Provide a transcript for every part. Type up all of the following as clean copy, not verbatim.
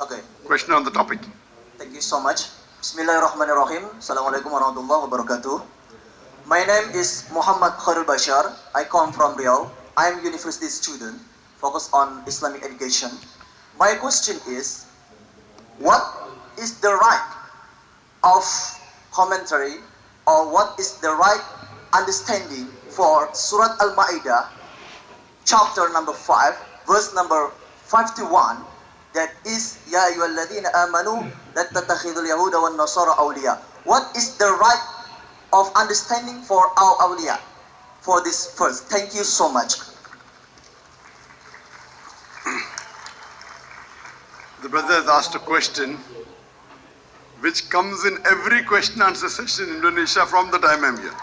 Okay. Question on the topic. Thank you so much. Bismillahirrahmanirrahim. Assalamualaikum warahmatullahi wabarakatuh. My name is Muhammad Khairul Bashar. I come from Riau. I am university student focused on Islamic education. My question is, what is the right of commentary or what is the right understanding for Surat Al-Maidah, chapter number 5, verse number 51, that is, Ya ayyuhalladhina amanu la tattakhidul yahuda wan nasara awliya. What is the right of understanding for our awliya for this verse? Thank you so much. The brother has asked a question which comes in every question answer session in Indonesia from the time I'm here.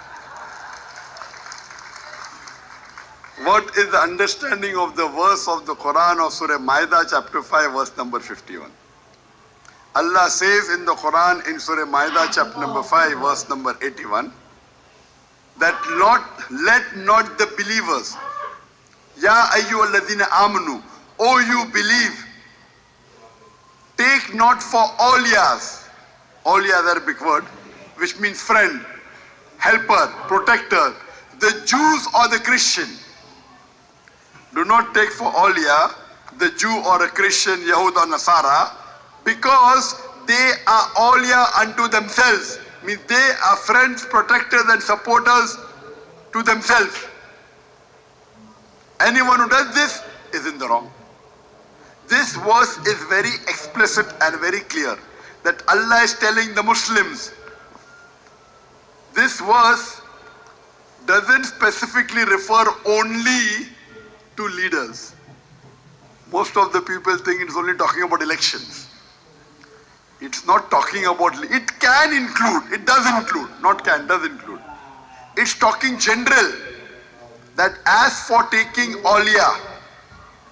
What is the understanding of the verse of the Quran of Surah Maidah chapter 5 verse number 51? Allah says in the Quran in Surah Maidah chapter number 5 verse number 81 that let not the believers, Ya ayyuhalladhina amanu, O you believe, take not for awliyas, awliya Arabic word, which means friend, helper, protector, the Jews or the Christian. Do not take for awliya the Jew or a Christian, Yahud or Nasara, because they are awliya unto themselves. Means they are friends, protectors and supporters to themselves. Anyone who does this is in the wrong. This verse is very explicit and very clear that Allah is telling the Muslims. This verse doesn't specifically refer only to leaders. Most of the people think it's only talking about elections. It's not talking about, it can include, it does include, not can, does include. It's talking general, that as for taking awliya,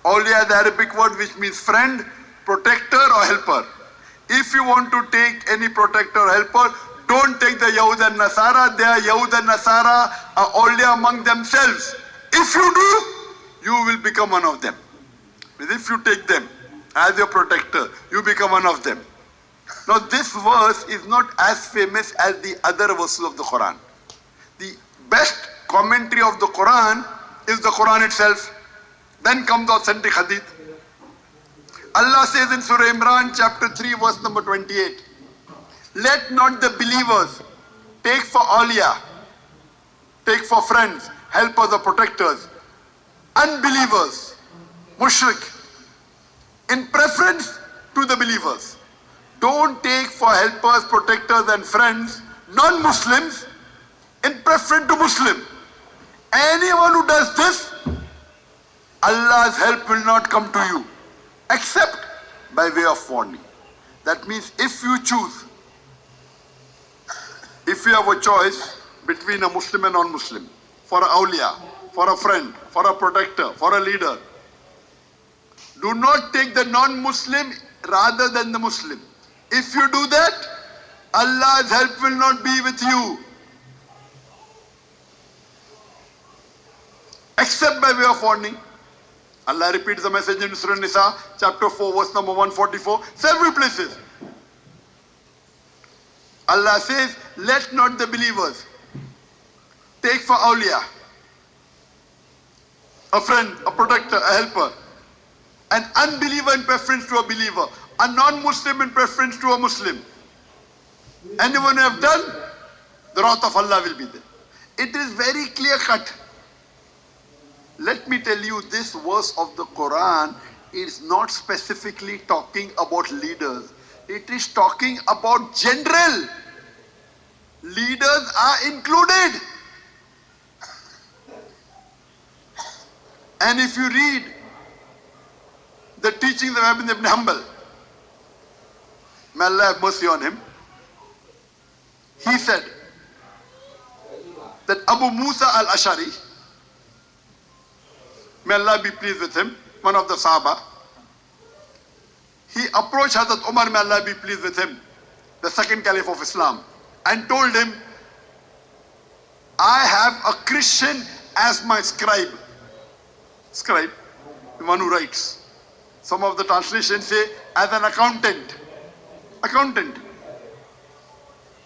awliya is the Arabic word which means friend, protector or helper. If you want to take any protector or helper, don't take the Yahud and Nasara. They are Yahud and Nasara are awliya among themselves. If you do, you will become one of them. But if you take them as your protector, you become one of them. Now this verse is not as famous as the other verses of the Quran. The best commentary of the Quran is the Quran itself. Then comes the authentic hadith. Allah says in Surah Imran chapter 3 verse number 28, let not the believers take for awliya, take for friends, helpers or protectors, unbelievers, mushrik, in preference to the believers. Don't take for helpers, protectors and friends, non-Muslims, in preference to Muslim. Anyone who does this, Allah's help will not come to you, except by way of warning. That means if you choose, if you have a choice between a Muslim and non-Muslim, for a awliya, for a friend, for a protector, for a leader, do not take the non-Muslim rather than the Muslim. If you do that, Allah's help will not be with you, except by way of warning. Allah repeats the message in Surah Nisa, chapter 4, verse number 144, several places. Allah says, let not the believers take for awliya, a friend, a protector, a helper, an unbeliever in preference to a believer, a non-Muslim in preference to a Muslim. Anyone who have done, the wrath of Allah will be there. It is very clear cut. Let me tell you, this verse of the Quran is not specifically talking about leaders. It is talking about general. Leaders are included. And if you read the teachings of Ibn Hanbal, may Allah have mercy on him, he said that Abu Musa al-Ashari, may Allah be pleased with him, one of the Sahaba, he approached Hazrat Umar, may Allah be pleased with him, the second caliph of Islam, and told him, I have a Christian as my scribe. Scribe, the one who writes. Some of the translations say as an accountant. Accountant.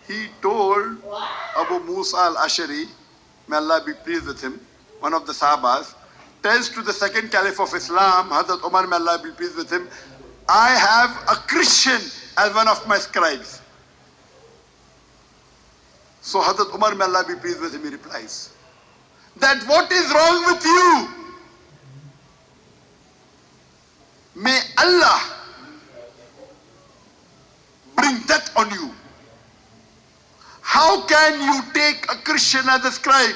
He told Abu Musa al-Ashari, may Allah be pleased with him, one of the Sahabas, tells to the second Caliph of Islam, Hazrat Umar, may Allah be pleased with him, I have a Christian as one of my scribes. So Hazrat Umar, may Allah be pleased with him, he replies, that what is wrong with you? May Allah bring death on you. How can you take a Christian as a scribe?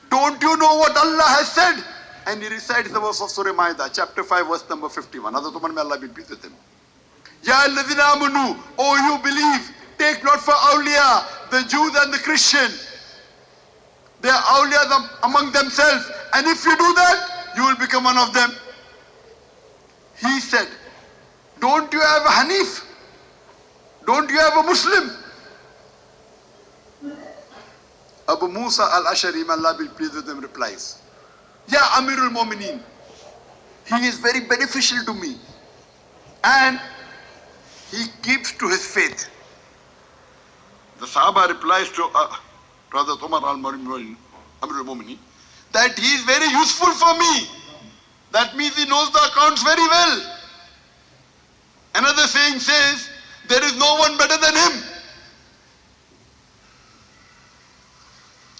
Don't you know what Allah has said? And he recites the verse of Surah Al-Maidah, chapter 5, verse number 51. Hazrat Umar, may Allah be pleased with him. Ya alladhina amanu, oh you believe, take not for awliya, the Jews and the Christian. They are awliya among themselves. And if you do that, you will become one of them. He said, don't you have a Hanif? Don't you have a Muslim? Abu Musa al-Ashari, may Allah be pleased with him, replies, Ya Amirul Mu'mineen, he is very beneficial to me and he keeps to his faith. The Sahaba replies to Hazrat Umar al-Amirul Mu'mineen that he is very useful for me. That means he knows the accounts very well. Another saying says, there is no one better than him.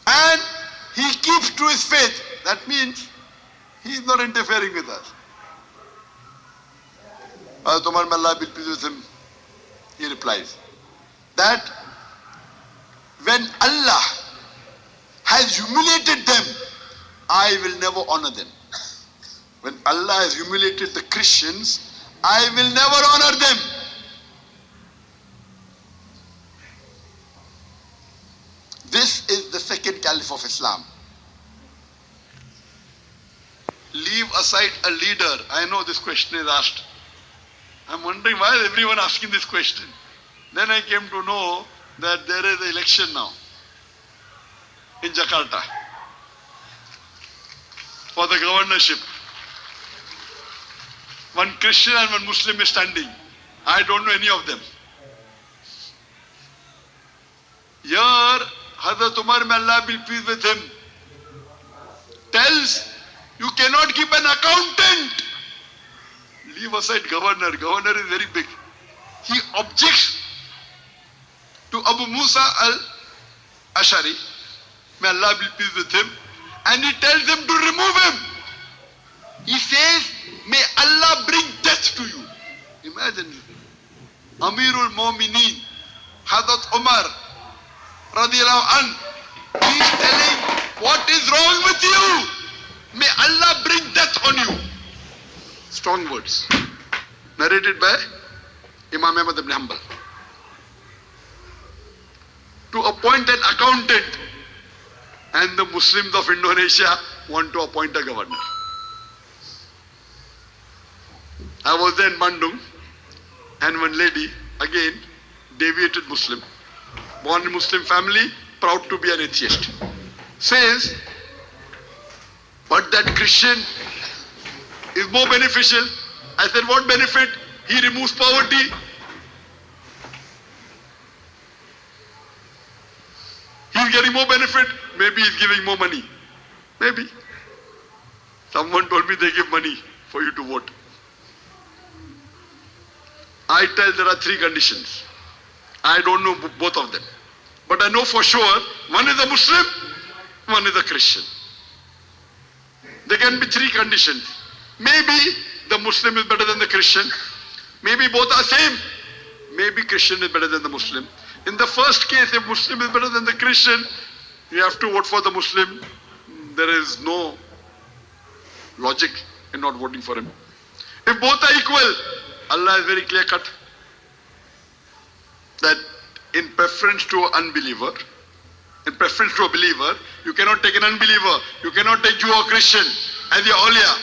And he keeps to his faith. That means he is not interfering with us. Hazrat Umar, may Allah be pleased with him, he replies that when Allah has humiliated them, I will never honor them. When Allah has humiliated the Christians, I will never honor them. This is the second Caliph of Islam. Leave aside a leader. I know this question is asked. I'm wondering why is everyone asking this question. Then I came to know that there is an election now in Jakarta for the governorship. One Christian and one Muslim is standing. I don't know any of them. Here, Hazrat Umar, may Allah be pleased with him, tells you cannot keep an accountant. Leave aside governor. Governor is very big. He objects to Abu Musa al-Ashari, may Allah be pleased with him, and he tells them to remove him. He says, may Allah bring death to you. Imagine, Amirul Mu'mineen, Hazrat Umar, radiallahu anh, he is telling, what is wrong with you? May Allah bring death on you. Strong words. Narrated by Imam Ahmad ibn Hanbal. To appoint an accountant, and the Muslims of Indonesia want to appoint a governor. I was there in Bandung, and one lady, again, deviated Muslim, born in Muslim family, proud to be an atheist, says, but that Christian is more beneficial. I said, what benefit? He removes poverty. He's getting more benefit. Maybe he's giving more money. Maybe. Someone told me they give money for you to vote. I tell there are three conditions. I don't know both of them. But I know for sure, one is a Muslim, one is a Christian. There can be three conditions. Maybe the Muslim is better than the Christian. Maybe both are same. Maybe Christian is better than the Muslim. In the first case, if Muslim is better than the Christian, you have to vote for the Muslim. There is no logic in not voting for him. If both are equal, Allah is very clear cut that in preference to an unbeliever, in preference to a believer, you cannot take an unbeliever, you cannot take Jew or Christian as your awliya.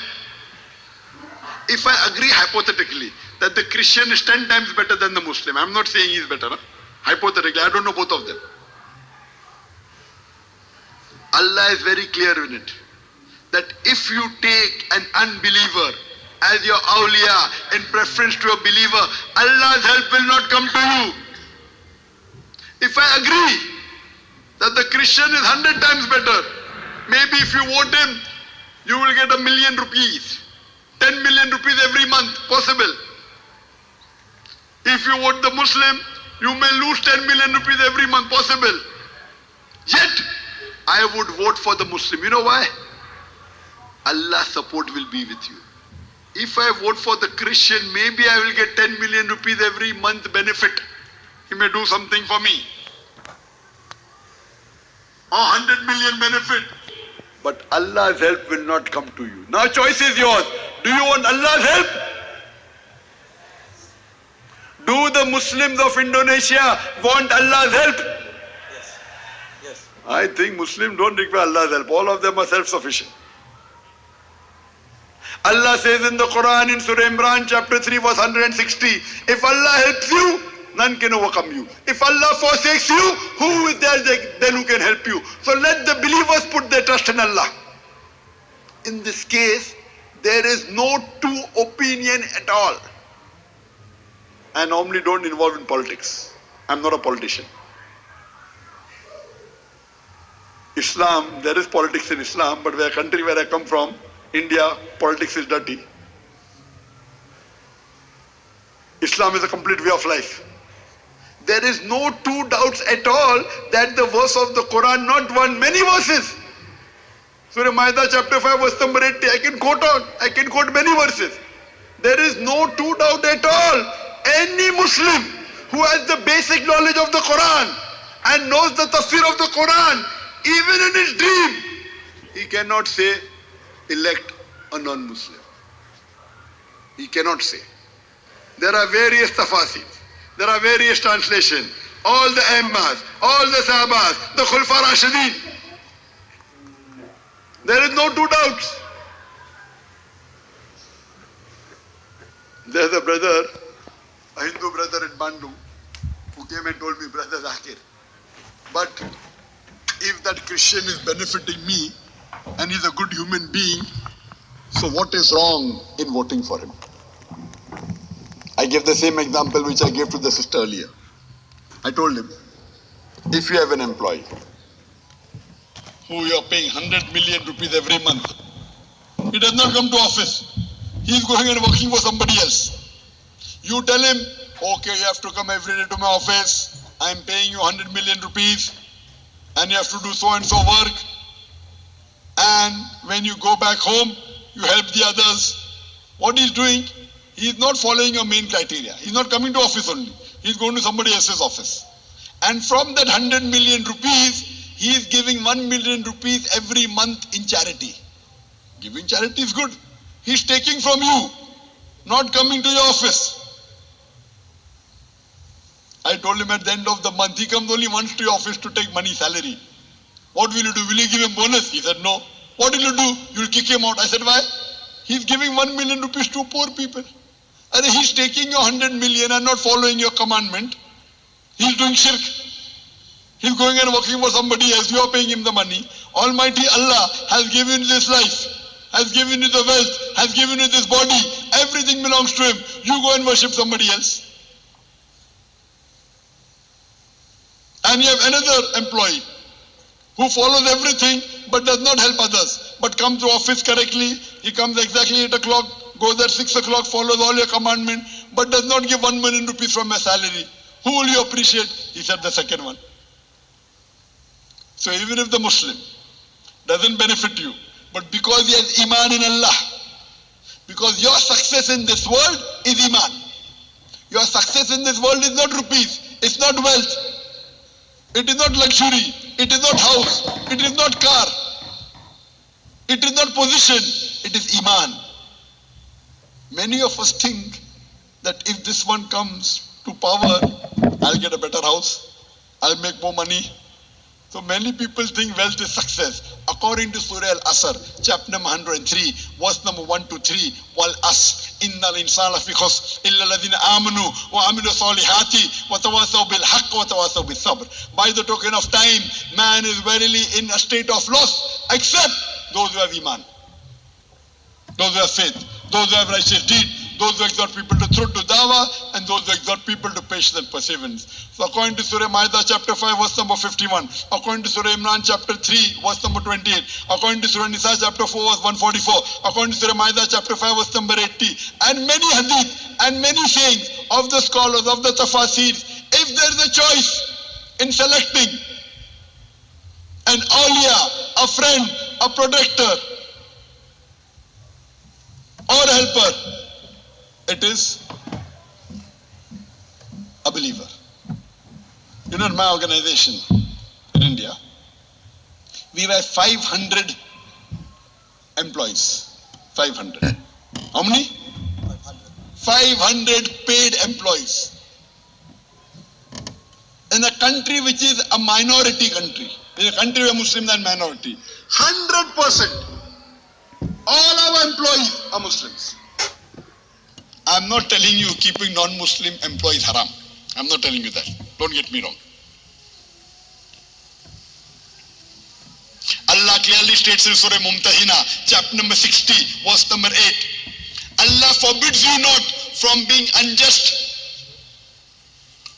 If I agree hypothetically that the Christian is 10 times better than the Muslim, I'm not saying he is better, hypothetically, I don't know both of them. Allah is very clear in it that if you take an unbeliever as your awliya in preference to a believer, Allah's help will not come to you. If I agree that the Christian is 100 times better, maybe if you vote him, you will get ₹1 million, 10 million rupees every month, possible. If you vote the Muslim, you may lose 10 million rupees every month, possible. Yet, I would vote for the Muslim. You know why? Allah's support will be with you. If I vote for the Christian, maybe I will get 10 million rupees every month benefit. He may do something for me. Or 100 million benefit. But Allah's help will not come to you. Now choice is yours. Do you want Allah's help? Do the Muslims of Indonesia want Allah's help? Yes. Yes. I think Muslims don't require Allah's help. All of them are self-sufficient. Allah says in the Quran in Surah Imran chapter 3 verse 160, if Allah helps you, none can overcome you. If Allah forsakes you, who is there then who can help you? So let the believers put their trust in Allah. In this case, there is no two opinion at all. I normally don't involve in politics. I'm not a politician. Islam, there is politics in Islam, but the country where I come from, India, politics is dirty. Islam is a complete way of life. There is no two doubts at all that the verse of the Quran, not one, many verses. Surah Al-Maidah chapter 5 verse number 80, I can quote many verses. There is no two doubt at all. Any Muslim who has the basic knowledge of the Quran and knows the tafsir of the Quran, even in his dream, he cannot say, elect a non-Muslim. He cannot say. There are various tafasirs. There are various translations. All the Ammas, all the Sahabas, the Khulfa Rashidin. There is no two doubts. There's a brother, a Hindu brother in Bandung, who came and told me, Brother Zakir, but if that Christian is benefiting me and he's a good human being, so what is wrong in voting for him? I gave the same example which I gave to the sister earlier. I told him, if you have an employee who you are paying 100 million rupees every month, he does not come to office. He is going and working for somebody else. You tell him, okay, you have to come every day to my office. I am paying you 100 million rupees and you have to do so and so work. And when you go back home, you help the others. What he is doing, he is not following your main criteria. He is not coming to office only. He is going to somebody else's office. And from that 100 million rupees, he is giving 1 million rupees every month in charity. Giving charity is good. He is taking from you, not coming to your office. I told him at the end of the month, he comes only once to your office to take money, salary. What will you do? Will you give him bonus? He said, no. What will you do? You will kick him out. I said, why? He is giving 1 million rupees to poor people. And he is taking your 100 million and not following your commandment. He is doing shirk. He is going and working for somebody else. You are paying him the money. Almighty Allah has given you this life, has given you the wealth, has given you this body. Everything belongs to him. You go and worship somebody else. And you have another employee who follows everything but does not help others, but comes to office correctly. He comes exactly 8 o'clock, goes at 6 o'clock, follows all your commandment, but does not give 1 million rupees from his salary. Who will you appreciate? He said the second one. So even if the Muslim doesn't benefit you, but because he has iman in Allah, because your success in this world is iman. Your success in this world is not rupees, it's not wealth, it is not luxury, it is not house, it is not car, it is not position, it is iman. Many of us think that if this one comes to power, I'll get a better house, I'll make more money. So many people think wealth is success. According to Surah Al-Asr, chapter number 103, verse number 1 to 3, wal asr innal insana lafi khusr illa alladhina amanu wa amilu salihati wa tawasaw bil haqq wa tawasaw bis sabr. By the token of time, man is verily in a state of loss, except those who have iman, those who have faith. those who have righteous deed, those who exhort people to truth, to dawah, and those who exhort people to patience and perseverance. So according to Surah Maidah chapter 5 verse number 51, according to Surah Imran chapter 3 verse number 28, according to Surah Nisa chapter 4 verse 144, according to Surah Maidah chapter 5 verse number 80, and many hadith and many sayings of the scholars, of the tafasir, if there is a choice in selecting an awliya, a friend, a protector, or a helper, it is a believer. You know, in my organization in India, we were 500 employees. 500. How many? 500 paid employees. In a country which is a minority country, in a country where Muslims are minority, 100% all our employees are Muslims. I'm not telling you keeping non-Muslim employees haram. I'm not telling you that. Don't get me wrong. Allah clearly states in Surah Mumtahina, chapter number 60, verse number 8. Allah forbids you not from being unjust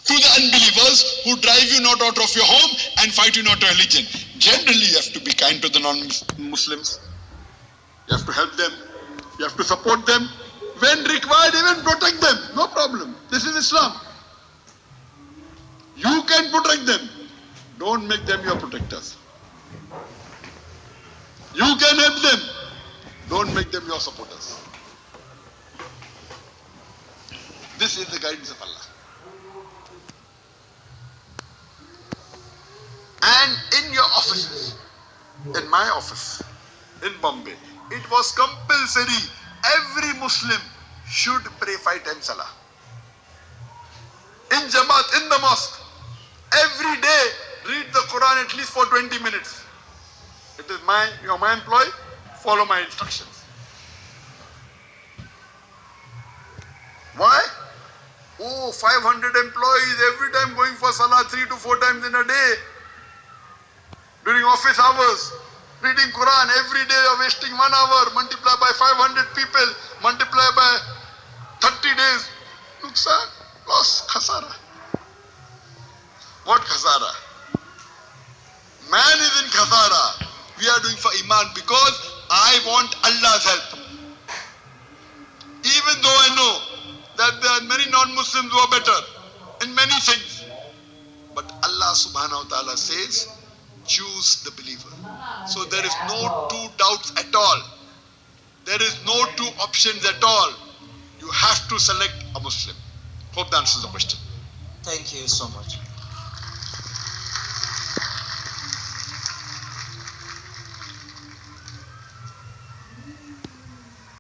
to the unbelievers who drive you not out of your home and fight you not to religion. Generally, you have to be kind to the non-Muslims. You have to help them. You have to support them. When required, even protect them. No problem. This is Islam. You can protect them. Don't make them your protectors. You can help them. Don't make them your supporters. This is the guidance of Allah. And in your offices, in my office, in Bombay, it was compulsory. Every Muslim should pray 5 times Salah. In Jamaat, in the mosque, every day read the Quran at least for 20 minutes. It is you're my employee, follow my instructions. Why? Oh, 500 employees every time going for Salah 3 to 4 times in a day. During office hours, reading Quran every day, you're wasting 1 hour, multiply by 500 people, multiply by 30 days. Nuksan, loss, khasara. What khasara? Man is in khasara. We are doing for Iman because I want Allah's help. Even though I know that there are many non-Muslims who are better in many things. But Allah subhanahu wa ta'ala says, choose the believer. So there is no two doubts at all. There is no two options at all. You have to select a Muslim. Hope that answers the question. Thank you so much.